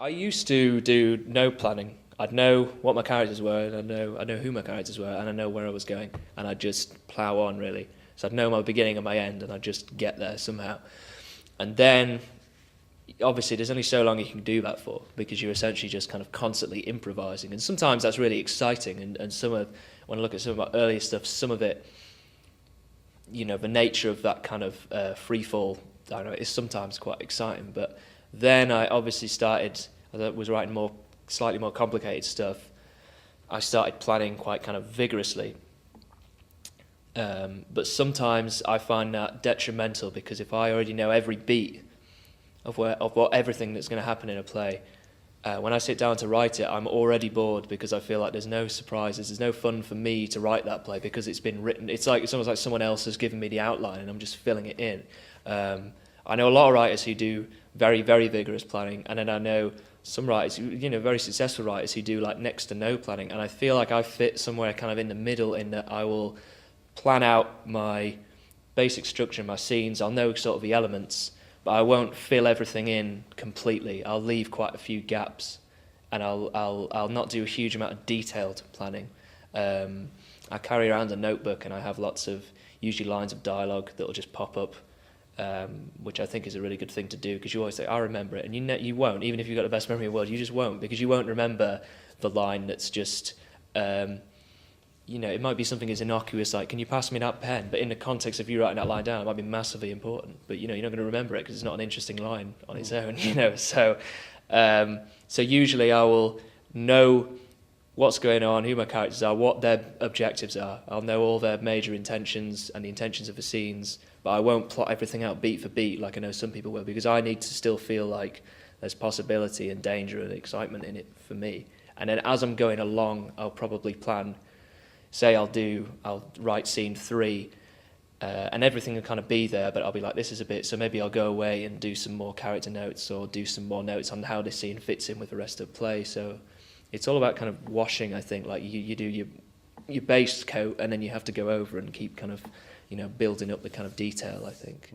I used to do no planning. I'd know what my characters were, and I know who my characters were, and I know where I was going, and I'd just plough on really. So I'd know my beginning and my end, and I'd just get there somehow. And then, obviously, there's only so long you can do that for, because you're essentially just kind of constantly improvising. And sometimes that's really exciting, and when I look at some of my earlier stuff, some of it, the nature of that kind of free fall, I don't know, is sometimes quite exciting. But then I obviously started, as I was writing slightly more complicated stuff, I started planning quite kind of vigorously. But sometimes I find that detrimental, because if I already know every beat of what everything that's going to happen in a play, when I sit down to write it, I'm already bored, because I feel like there's no surprises, there's no fun for me to write that play, because it's been written. It's almost like someone else has given me the outline and I'm just filling it in. I know a lot of writers who do very, very vigorous planning, and then I know some writers, very successful writers, who do like next to no planning, and I feel like I fit somewhere kind of in the middle, in that I will plan out my basic structure, my scenes. I'll know sort of the elements, but I won't fill everything in completely. I'll leave quite a few gaps, and I'll not do a huge amount of detailed planning. I carry around a notebook, and I have lots of usually lines of dialogue that will just pop up, which I think is a really good thing to do, because you always say, I remember it, and you won't. Even if you've got the best memory in the world, you just won't, because you won't remember the line that's just, it might be something as innocuous like, can you pass me that pen? But in the context of you writing that line down, it might be massively important. But, you're not going to remember it because it's not an interesting line on its own, So usually I will know what's going on, who my characters are, what their objectives are. I'll know all their major intentions and the intentions of the scenes, but I won't plot everything out beat for beat like I know some people will, because I need to still feel like there's possibility and danger and excitement in it for me. And then as I'm going along, I'll probably plan, say I'll write scene 3, and everything will kind of be there, but I'll be like, this is a bit, so maybe I'll go away and do some more character notes, or do some more notes on how this scene fits in with the rest of the play. So it's all about kind of washing, I think. Like you do your base coat, and then you have to go over and keep kind of, building up the kind of detail, I think.